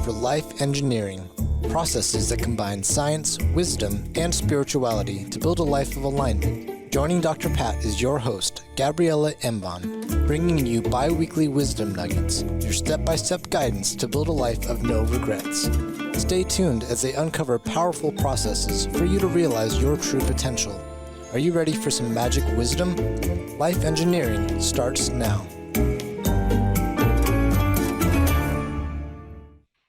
for life engineering, processes that combine science, wisdom, and spirituality to build a life of alignment. Joining Dr. Pat is your host, Gabriela Embon, bringing you bi-weekly wisdom nuggets, your step-by-step guidance to build a life of no regrets. Stay tuned as they uncover powerful processes for you to realize your true potential. Are you ready for some magic wisdom? Life engineering starts now.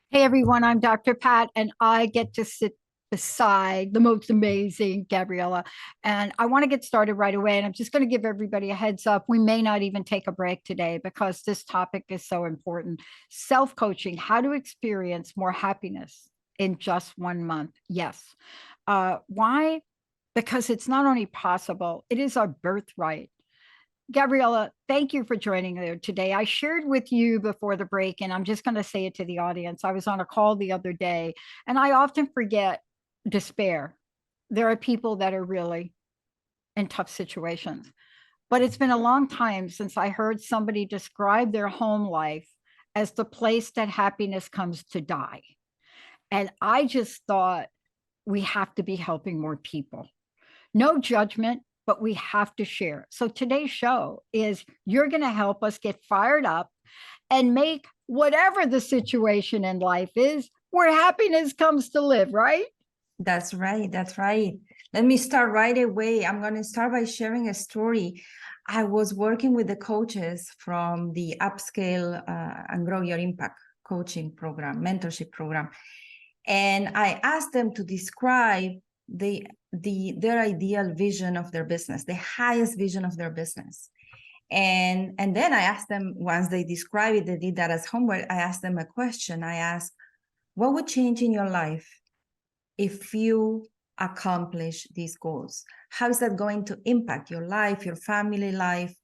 Hey everyone, I'm Dr. Pat, and I get to sit beside the most amazing Gabriela. And I want to get started right away. And I'm just going to give everybody a heads up. We may not even take a break today because this topic is so important. Self-coaching, how to experience more happiness in just 1 month. Yes. Why? Because it's not only possible, it is our birthright. Gabriela, thank you for joining me today. I shared with you before the break, and I'm just going to say it to the audience. I was on a call the other day, and I often forget despair. There are people that are really in tough situations, but it's been a long time since I heard somebody describe their home life as the place that happiness comes to die. And I just thought we have to be helping more people. No judgment, but we have to share. So today's show is you're going to help us get fired up and make whatever the situation in life is where happiness comes to live, right? That's right. That's right. Let me start right away. I'm going to start by sharing a story. I was working with the coaches from the Upscale and Grow Your Impact coaching program, mentorship program. And I asked them to describe their ideal vision of their business, the highest vision of their business. And then I asked them, once they described it, they did that as homework, I asked them a question. I asked, what would change in your life if you accomplish these goals? How is that going to impact your life, your family life?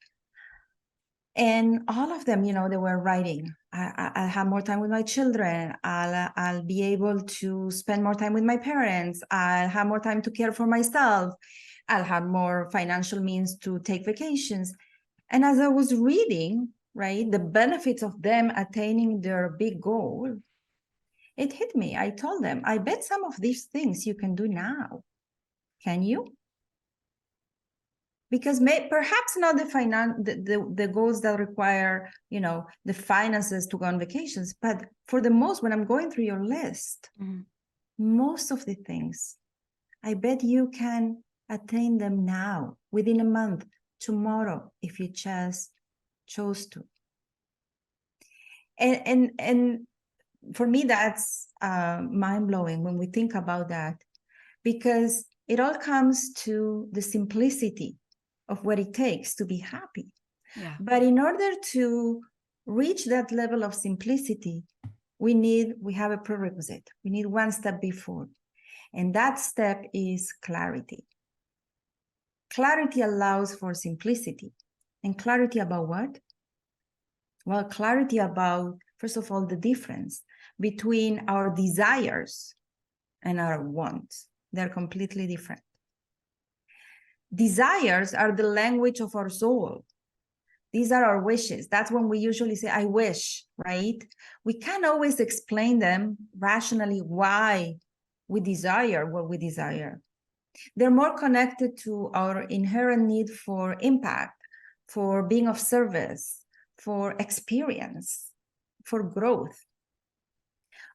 And all of them, they were writing, I'll have more time with my children. I'll be able to spend more time with my parents. I'll have more time to care for myself. I'll have more financial means to take vacations. And as I was reading, right, the benefits of them attaining their big goal, it hit me. I told them, I bet some of these things you can do now. Can you? Because perhaps not the goals that require, the finances to go on vacations, but for the most, when I'm going through your list, most of the things, I bet you can attain them now, within a month, tomorrow, if you just chose to. And for me, that's mind-blowing when we think about that, because it all comes to the simplicity of what it takes to be happy. Yeah. But in order to reach that level of simplicity, we have a prerequisite. We need one step before. And that step is clarity. Clarity allows for simplicity. And clarity about what? Well, clarity about, first of all, the difference between our desires and our wants. They're completely different. Desires are the language of our soul. These are our wishes. That's when we usually say, I wish, right? We can't always explain them rationally why we desire what we desire. They're more connected to our inherent need for impact, for being of service, for experience, for growth.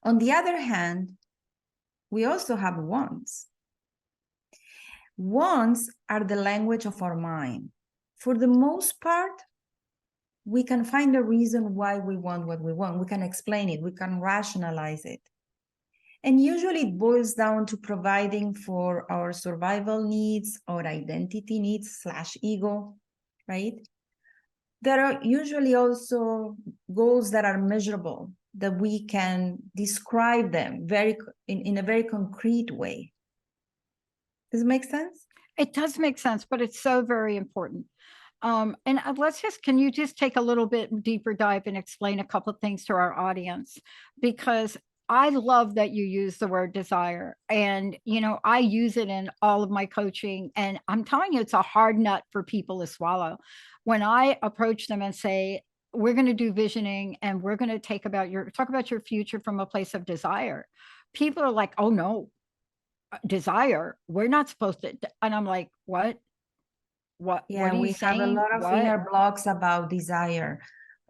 On the other hand, we also have wants. Wants are the language of our mind. For the most part, we can find a reason why we want what we want. We can explain it. We can rationalize it. And usually it boils down to providing for our survival needs, our identity needs / ego, right? There are usually also goals that are measurable, that we can describe them in a very concrete way. Does it make sense? It does make sense, but it's so very important. And can you just take a little bit deeper dive and explain a couple of things to our audience? Because I love that you use the word desire. And, I use it in all of my coaching. And I'm telling you, it's a hard nut for people to swallow. When I approach them and say, we're going to do visioning and we're going to talk about your future from a place of desire. People are like, oh no, desire. We're not supposed to. And I'm like, what? What Yeah, are you we have a saying? lot of What? inner blocks about desire,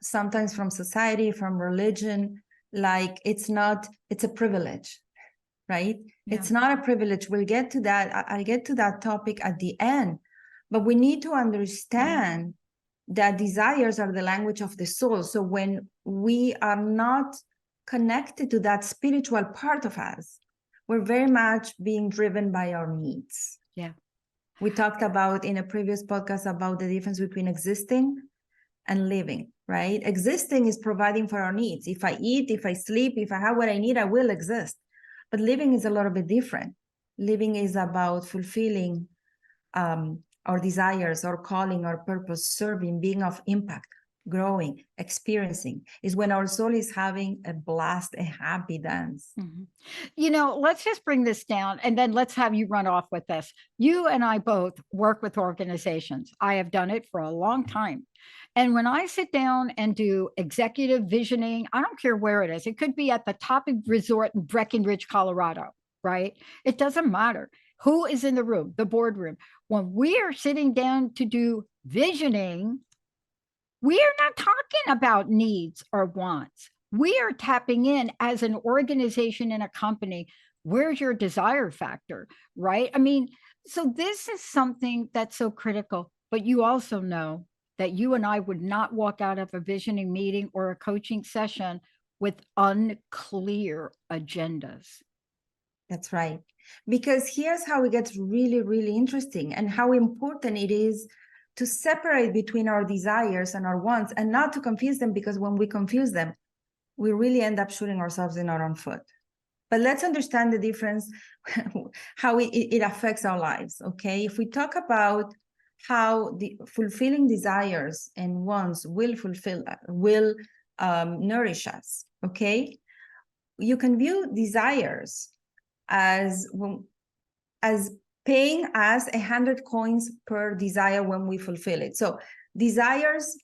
sometimes from society, from religion, like it's a privilege, right? Yeah. It's not a privilege. We'll get to that. I'll get to that topic at the end, but we need to understand that desires are the language of the soul. So when we are not connected to that spiritual part of us, we're very much being driven by our needs. Yeah. We talked about in a previous podcast about the difference between existing and living, right? Existing is providing for our needs. If I eat, if I sleep, if I have what I need, I will exist. But living is a little bit different. Living is about fulfilling our desires, our calling, our purpose, serving, being of impact, growing, experiencing, is when our soul is having a blast, a happy dance. Mm-hmm. Let's just bring this down and then let's have you run off with this. You and I both work with organizations. I have done it for a long time. And when I sit down and do executive visioning, I don't care where it is. It could be at the top of resort in Breckenridge, Colorado, right? It doesn't matter who is in the room, the boardroom. When we are sitting down to do visioning, we are not talking about needs or wants. We are tapping in as an organization and a company. Where's your desire factor, right? I mean, so this is something that's so critical, but you also know that you and I would not walk out of a visioning meeting or a coaching session with unclear agendas. That's right. Because here's how it gets really, really interesting and how important it is to separate between our desires and our wants and not to confuse them, because when we confuse them, we really end up shooting ourselves in our own foot. But let's understand the difference, how it affects our lives, okay? If we talk about how the fulfilling desires and wants will nourish us, okay? You can view desires as paying us 100 coins per desire when we fulfill it. So desires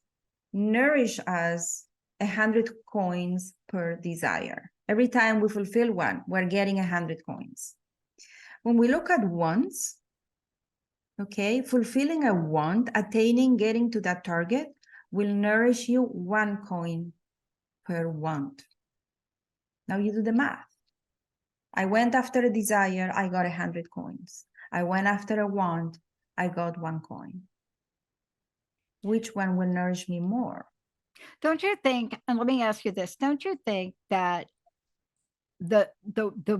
nourish us 100 coins per desire. Every time we fulfill one, we're getting 100 coins. When we look at wants, okay, fulfilling a want, attaining, getting to that target will nourish you 1 coin per want. Now you do the math. I went after a desire, I got 100 coins. I went after a want, I got 1 coin. Which one will nourish me more? Don't you think, and let me ask you this, don't you think that the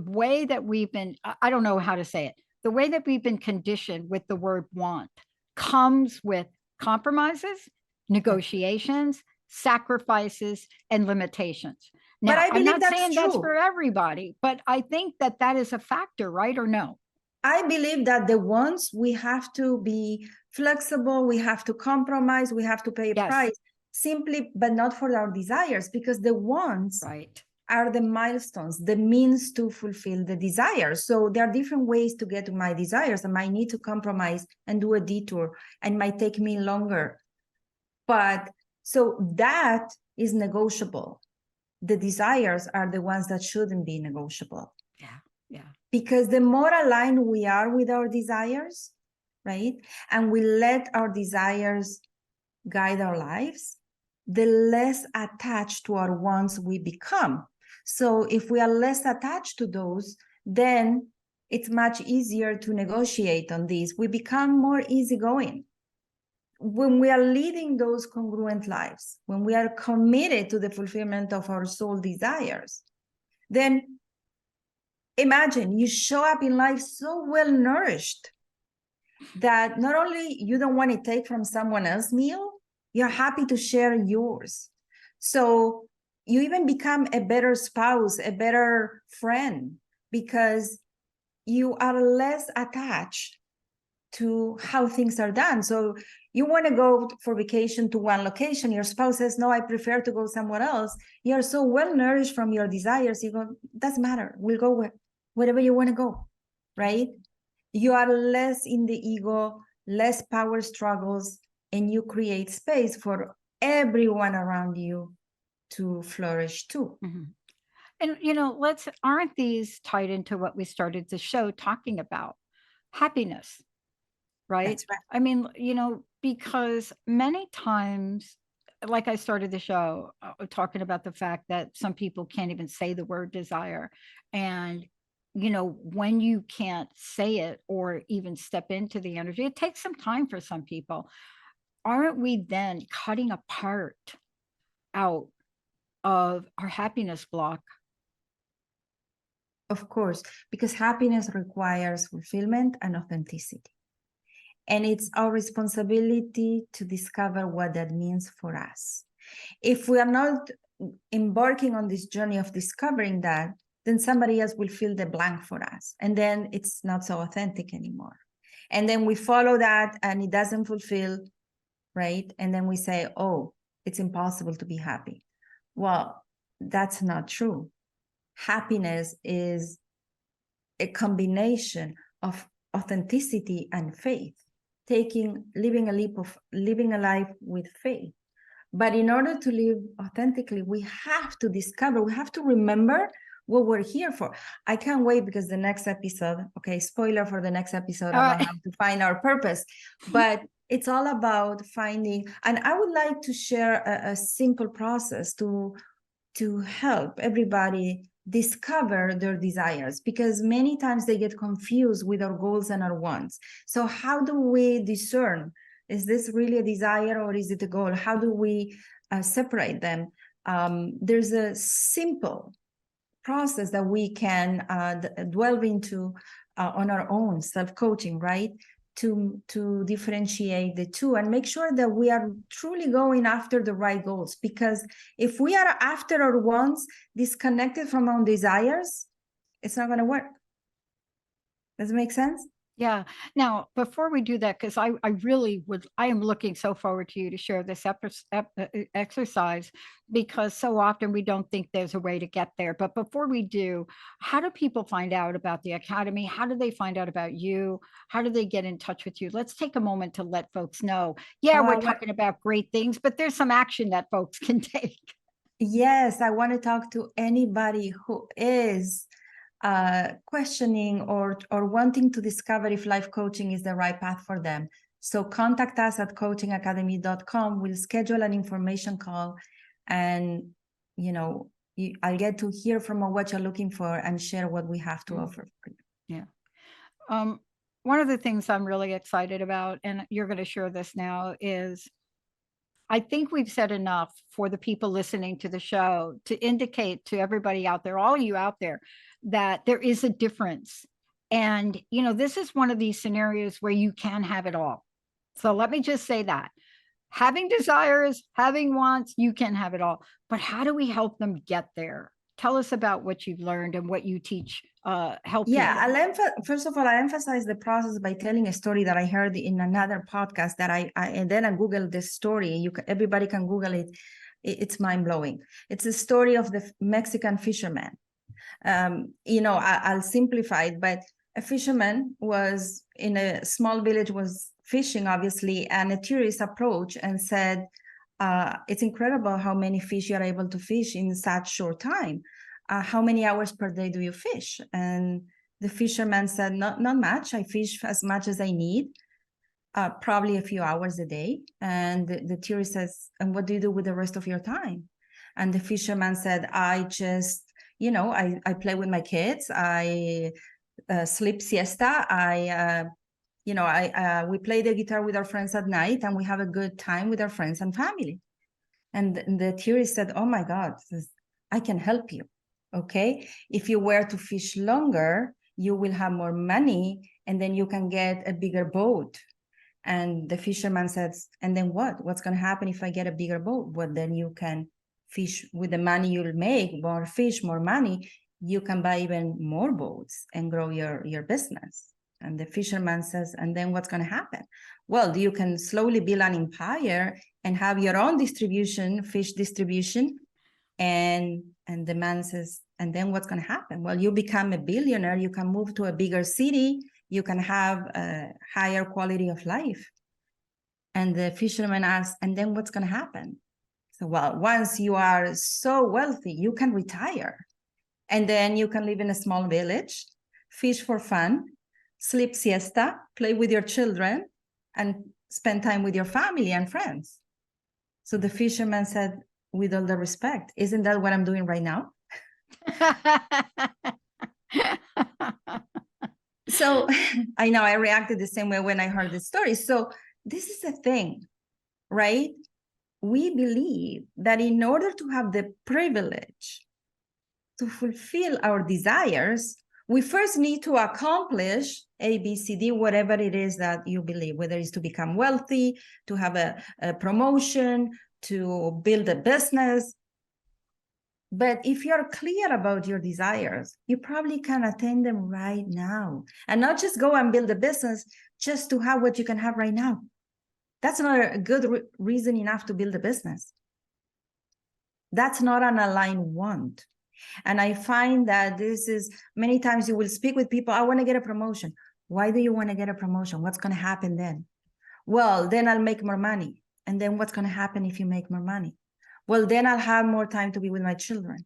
way that we've been, I don't know how to say it, the way that we've been conditioned with the word want comes with compromises, negotiations, sacrifices, and limitations. Now, But I believe I'm not that's saying true. that's for everybody, but I think that is a factor, right or no? I believe that the wants, we have to be flexible, we have to compromise, we have to pay a price, simply, but not for our desires, because the wants are the milestones, the means to fulfill the desires. So there are different ways to get to my desires. I might need to compromise and do a detour, and might take me longer. But so that is negotiable. The desires are the ones that shouldn't be negotiable. Yeah. Because the more aligned we are with our desires, right, and we let our desires guide our lives, the less attached to our wants we become. So if we are less attached to those, then it's much easier to negotiate on these. We become more easygoing. When we are leading those congruent lives, when we are committed to the fulfillment of our soul desires, then imagine you show up in life so well nourished that not only you don't want to take from someone else's meal, you're happy to share yours. So you even become a better spouse, a better friend, because you are less attached to how things are done. So you want to go for vacation to one location, your spouse says, no, I prefer to go somewhere else. You're so well nourished from your desires, you go, doesn't matter, we'll go wherever you want to go, right? You are less in the ego, less power struggles, and you create space for everyone around you to flourish too. Mhm. And, aren't these tied into what we started the show talking about? Happiness, right? That's right. I mean, because many times, like I started the show talking about the fact that some people can't even say the word desire. And, when you can't say it or even step into the energy, it takes some time for some people. Aren't we then cutting a part out of our happiness block? Of course, because happiness requires fulfillment and authenticity. And it's our responsibility to discover what that means for us. If we are not embarking on this journey of discovering that, then somebody else will fill the blank for us. And then it's not so authentic anymore. And then we follow that and it doesn't fulfill, right? And then we say, oh, it's impossible to be happy. Well, that's not true. Happiness is a combination of authenticity and faith, living a life with faith. But in order to live authentically, we have to discover, we have to remember what we're here for. I can't wait because the next episode, okay, spoiler for the next episode about how to find our purpose, but it's all about finding, and I would like to share a simple process to help everybody discover their desires, because many times they get confused with our goals and our wants. So how do we discern, is this really a desire or is it a goal? How do we separate them? There's a simple process that we can delve into on our own self-coaching, right? To differentiate the two and make sure that we are truly going after the right goals. Because if we are after our wants disconnected from our desires, it's not going to work. Does it make sense? Yeah. Now, before we do that, because I am looking so forward to you to share this exercise, because so often we don't think there's a way to get there. But before we do, how do people find out about the Academy? How do they find out about you? How do they get in touch with you? Let's take a moment to let folks know. Yeah, we're talking about great things, but there's some action that folks can take. Yes, I want to talk to anybody who is questioning or wanting to discover if life coaching is the right path for them. So contact us at coachingacademy.com. We'll schedule an information call, and I'll get to hear from what you're looking for and share what we have to offer for you. Yeah. One of the things I'm really excited about, and you're going to share this now, is I think we've said enough for the people listening to the show to indicate to everybody out there, all you out there, that there is a difference. And, this is one of these scenarios where you can have it all. So let me just say that. Having desires, having wants, you can have it all. But how do we help them get there? Tell us about what you've learned and what you teach, help people. First of all, I emphasize the process by telling a story that I heard in another podcast that and then I Googled this story. Everybody can Google it. It's mind-blowing. It's a story of the Mexican fisherman. I'll simplify it, but a fisherman was in a small village, was fishing, obviously, and a tourist approached and said, it's incredible how many fish you're able to fish in such short time. How many hours per day do you fish? And the fisherman said, not much. I fish as much as I need, probably a few hours a day. And the tourist says, and what do you do with the rest of your time? And the fisherman said, I just, I play with my kids. I sleep siesta. We play the guitar with our friends at night, and we have a good time with our friends and family. And the tourist said, oh my God, I can help you. Okay. If you were to fish longer, you will have more money, and then you can get a bigger boat. And the fisherman says, and then what? What's going to happen if I get a bigger boat? Well, then you can fish with the money you'll make, more fish, more money. You can buy even more boats and grow your business. And the fisherman says, and then what's going to happen? Well, you can slowly build an empire and have your own fish distribution. And the man says, and then what's going to happen? Well, you become a billionaire. You can move to a bigger city. You can have a higher quality of life. And the fisherman asks, and then what's going to happen? So, well, once you are so wealthy, you can retire. And then you can live in a small village, fish for fun, sleep siesta, play with your children, and spend time with your family and friends. So the fisherman said, with all the respect, isn't that what I'm doing right now? So I know I reacted the same way when I heard this story. So this is the thing, right? We believe that in order to have the privilege to fulfill our desires, we first need to accomplish A, B, C, D, whatever it is that you believe, whether it's to become wealthy, to have a promotion, to build a business. But if you're clear about your desires, you probably can attain them right now, and not just go and build a business just to have what you can have right now. That's not a good reason enough to build a business. That's not an aligned want. And I find that this is, many times you will speak with people, I want to get a promotion. Why do you want to get a promotion? What's going to happen then? Well, then I'll make more money. And then what's going to happen if you make more money? Well, then I'll have more time to be with my children.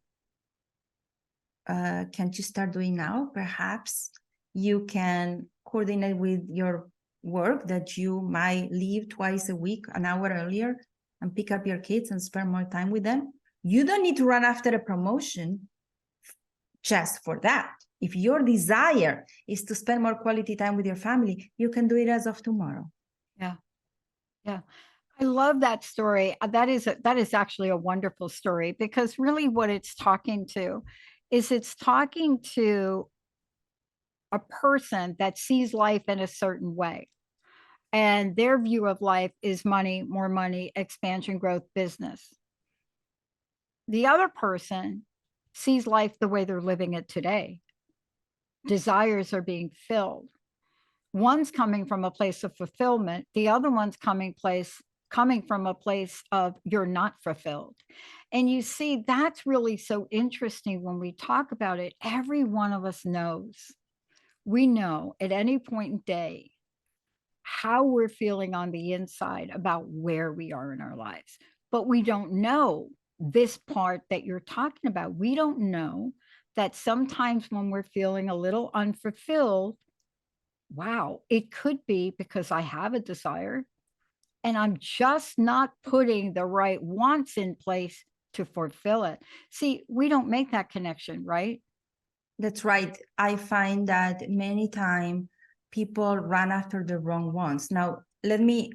Can't you start doing now? Perhaps you can coordinate with your work that you might leave twice a week, an hour earlier, and pick up your kids and spend more time with them. You don't need to run after a promotion just for that. If your desire is to spend more quality time with your family, you can do it as of tomorrow. Yeah. Yeah. I love that story. That is actually a wonderful story, because really what it's talking to is it's talking to a person that sees life in a certain way. And their view of life is money, more money, expansion, growth, business. The other person sees life the way they're living it today. Desires are being filled. One's coming from a place of fulfillment. The other one's coming from a place of you're not fulfilled. And you see, that's really so interesting when we talk about it. Every one of us knows. We know at any point in day how we're feeling on the inside about where we are in our lives. But we don't know this part that you're talking about. We don't know that sometimes when we're feeling a little unfulfilled, wow, it could be because I have a desire and I'm just not putting the right wants in place to fulfill it. See, we don't make that connection, right? That's right. I find that many times people run after the wrong ones. Now, let me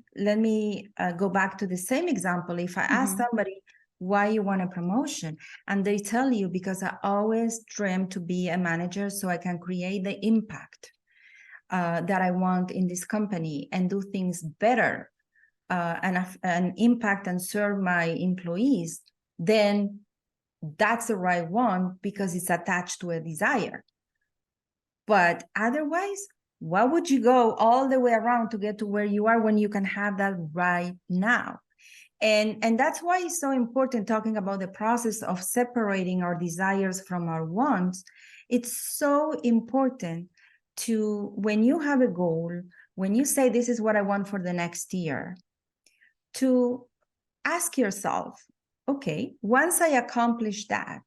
go back to the same example. If I ask somebody why you want a promotion, and they tell you because I always dream to be a manager so I can create the impact that I want in this company and do things better and impact and serve my employees, then that's the right one because it's attached to a desire. But otherwise, why would you go all the way around to get to where you are when you can have that right now? And that's why it's so important talking about the process of separating our desires from our wants. It's so important to, when you have a goal, when you say this is what I want for the next year, to ask yourself, okay, once I accomplish that,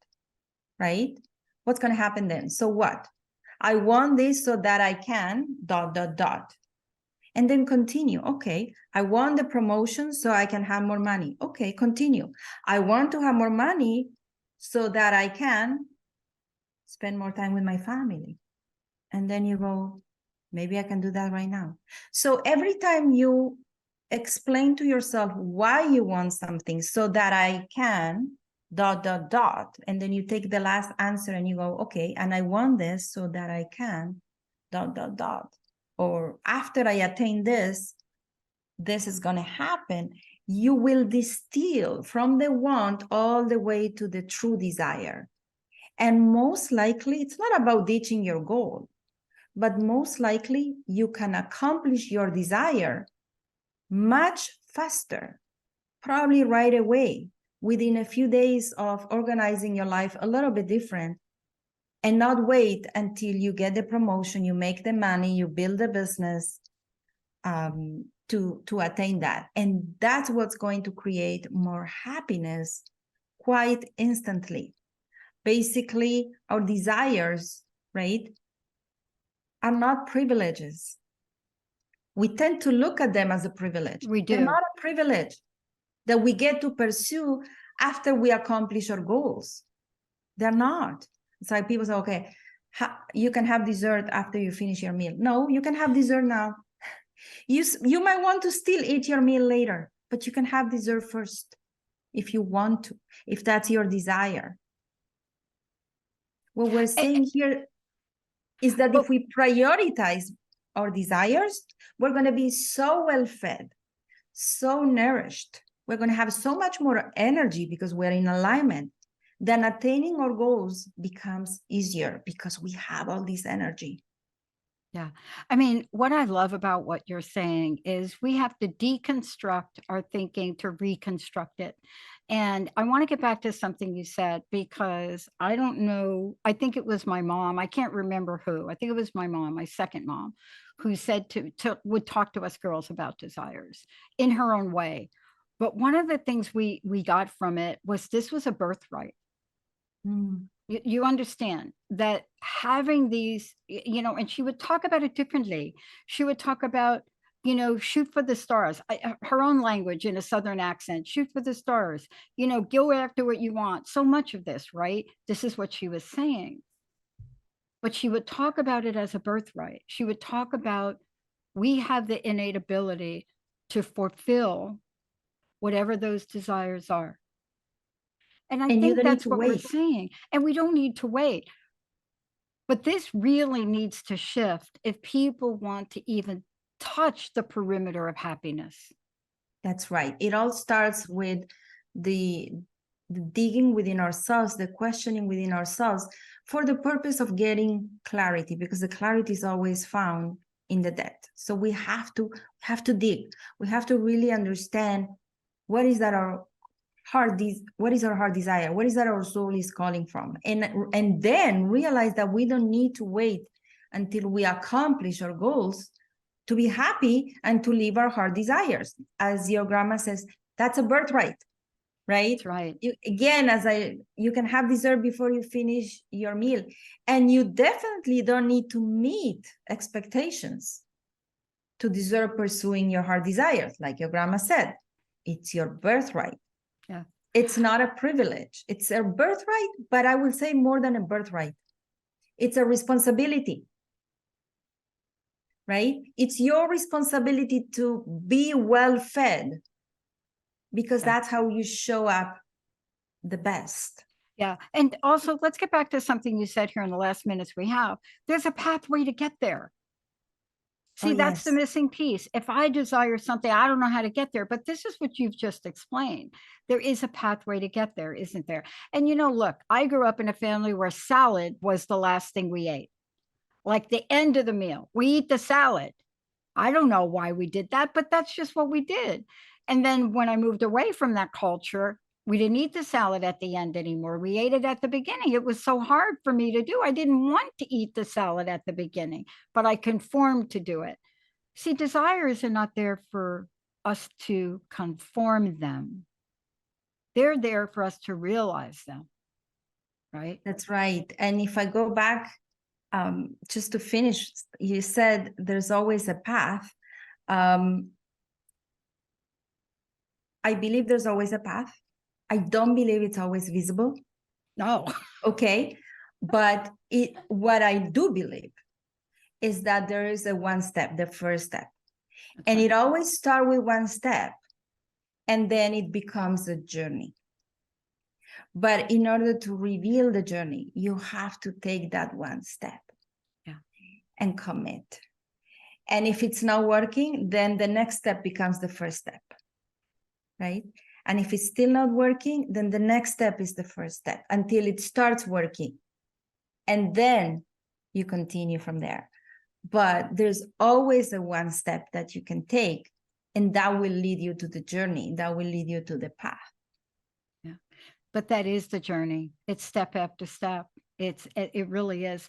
right? What's going to happen then? So what? I want this so that I can ... And then continue. Okay, I want the promotion so I can have more money. Okay, continue. I want to have more money so that I can spend more time with my family. And then you go, maybe I can do that right now. So every time you explain to yourself why you want something so that I can ... And then you take the last answer and you go, okay, and I want this so that I can ... Or after I attain this, this is going to happen. You will distill from the want all the way to the true desire. And most likely, it's not about ditching your goal, but most likely you can accomplish your desire much faster, probably right away, within a few days of organizing your life a little bit different, and not wait until you get the promotion, you make the money, you build a business, to attain that. And that's what's going to create more happiness quite instantly. Basically, our desires, right, are not privileges. We tend to look at them as a privilege. We do. They're not a privilege that we get to pursue after we accomplish our goals. They're not. It's like people say, okay, you can have dessert after you finish your meal. No, you can have dessert now. You might want to still eat your meal later, but you can have dessert first if you want to, if that's your desire. What we're saying here is that if we prioritize our desires, we're going to be so well fed, so nourished. We're going to have so much more energy because we're in alignment. Then attaining our goals becomes easier because we have all this energy. Yeah. I mean, what I love about what you're saying is we have to deconstruct our thinking to reconstruct it. And I want to get back to something you said, because I don't know, I think it was my mom. I can't remember who. I think it was my mom, my second mom, who said would talk to us girls about desires in her own way. But one of the things we got from it was this was a birthright. You understand that having these, and she would talk about it differently. She would talk about, shoot for the stars, her own language in a Southern accent, shoot for the stars, go after what you want. So much of this, right? This is what she was saying. But she would talk about it as a birthright. She would talk about, we have the innate ability to fulfill whatever those desires are. And I think that's what we're saying. And we don't need to wait. But this really needs to shift if people want to even touch the perimeter of happiness. That's right. It all starts with the digging within ourselves, the questioning within ourselves for the purpose of getting clarity, because the clarity is always found in the depth. So we have to dig. We have to really understand what is that what is our heart desire? What is that our soul is calling from? And then realize that we don't need to wait until we accomplish our goals to be happy and to live our heart desires. As your grandma says, that's a birthright, right? That's right. You can have dessert before you finish your meal. And you definitely don't need to meet expectations to deserve pursuing your heart desires. Like your grandma said, it's your birthright. Yeah. It's not a privilege. It's a birthright, but I will say more than a birthright. It's a responsibility, right? It's your responsibility to be well fed, because that's how you show up the best. Yeah. And also, let's get back to something you said here in the last minutes we have. There's a pathway to get there. See, that's the missing piece. If I desire something, I don't know how to get there, but this is what you've just explained. There is a pathway to get there, isn't there? And look, I grew up in a family where salad was the last thing we ate. Like the end of the meal, we eat the salad. I don't know why we did that, but that's just what we did. And then when I moved away from that culture, we didn't eat the salad at the end anymore. We ate it at the beginning. It was so hard for me to do. I didn't want to eat the salad at the beginning, but I conformed to do it. See, desires are not there for us to conform them. They're there for us to realize them, right? That's right. And if I go back, just to finish, you said there's always a path. I believe there's always a path. I don't believe it's always visible. No. Okay. But what I do believe is that there is a one step, the first step. And it always starts with one step, and then it becomes a journey. But in order to reveal the journey, you have to take that one step and commit. And if it's not working, then the next step becomes the first step, right? And if it's still not working, then the next step is the first step until it starts working. And then you continue from there. But there's always a one step that you can take, and that will lead you to the journey. That will lead you to the path. Yeah. But that is the journey. It's step after step. It really is.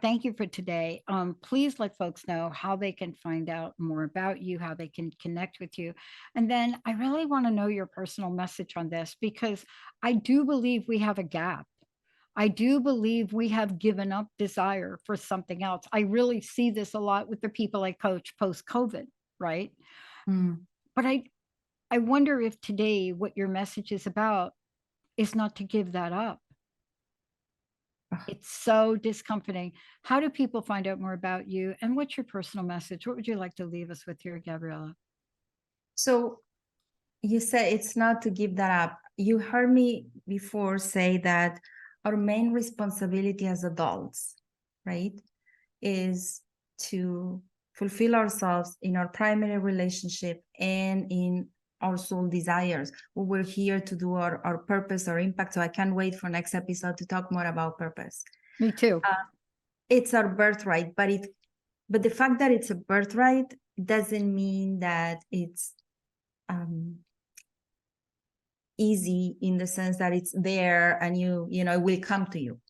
Thank you for today. Please let folks know how they can find out more about you, how they can connect with you. And then I really want to know your personal message on this, because I do believe we have a gap. I do believe we have given up desire for something else. I really see this a lot with the people I coach post-COVID, right? Mm. But I wonder if today what your message is about is not to give that up. It's so discomforting. How do people find out more about you? And what's your personal message? What would you like to leave us with here, Gabriela? So you said it's not to give that up. You heard me before say that our main responsibility as adults, right, is to fulfill ourselves in our primary relationship and in our soul desires. We're here to do our purpose, our impact. So I can't wait for next episode to talk more about purpose. Me too. It's our birthright, but the fact that it's a birthright doesn't mean that it's easy in the sense that it's there and it will come to you.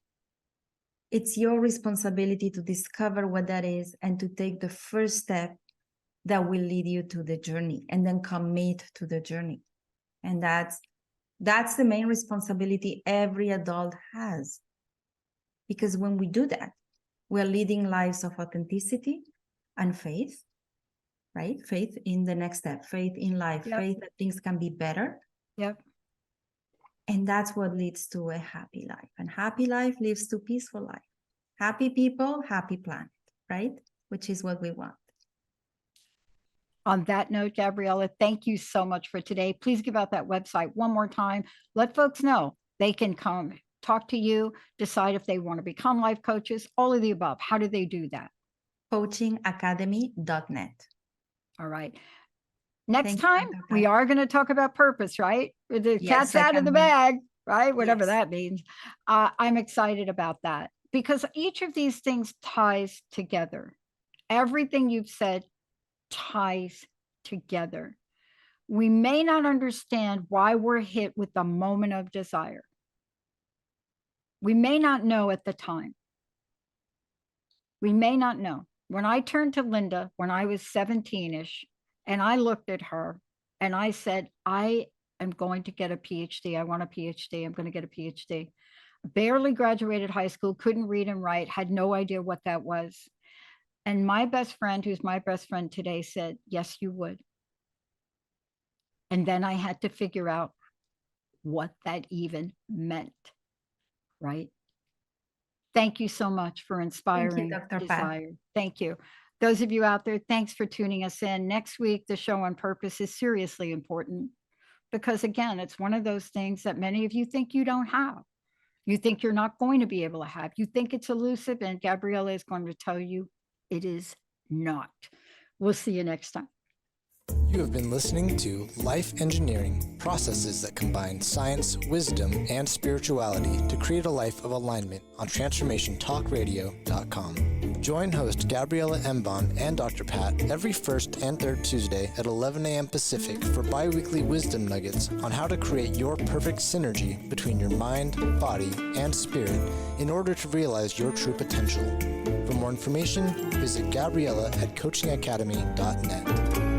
It's your responsibility to discover what that is and to take the first step that will lead you to the journey, and then commit to the journey. And that's the main responsibility every adult has. Because when we do that, we're leading lives of authenticity and faith, right? Faith in the next step, faith in life, Yep. faith that things can be better. Yep. And that's what leads to a happy life. And happy life leads to peaceful life. Happy people, happy planet, right? Which is what we want. On that note, Gabriela, thank you so much for today. Please give out that website one more time. Let folks know they can come talk to you, decide if they want to become life coaches, all of the above. How do they do that? Coachingacademy.net. All right. Next Thank time, you, we are going to talk about purpose, right? The cat's out of the bag, right? Whatever Yes. that means. I'm excited about that because each of these things ties together. Everything you've said ties together. We may not understand why we're hit with the moment of desire. We may not know at the time. We may not know. When I turned to Linda, when I was 17-ish, and I looked at her and I said, I am going to get a PhD. I want a PhD. I'm going to get a PhD. Barely graduated high school, couldn't read and write, had no idea what that was. And my best friend, who's my best friend today, said, yes, you would. And then I had to figure out what that even meant, right? Thank you so much for inspiring desire. Thank you. Those of you out there, thanks for tuning us in. Next week, the show on purpose is seriously important because, again, it's one of those things that many of you think you don't have. You think you're not going to be able to have. You think it's elusive, and Gabriela is going to tell you it is not. We'll see you next time. You have been listening to Life Engineering, processes that combine science, wisdom, and spirituality to create a life of alignment on TransformationTalkRadio.com. Join host Gabriela Embon and Dr. Pat every first and third Tuesday at 11 a.m. Pacific for bi-weekly wisdom nuggets on how to create your perfect synergy between your mind, body, and spirit in order to realize your true potential. For more information, visit Gabriela at coachingacademy.net.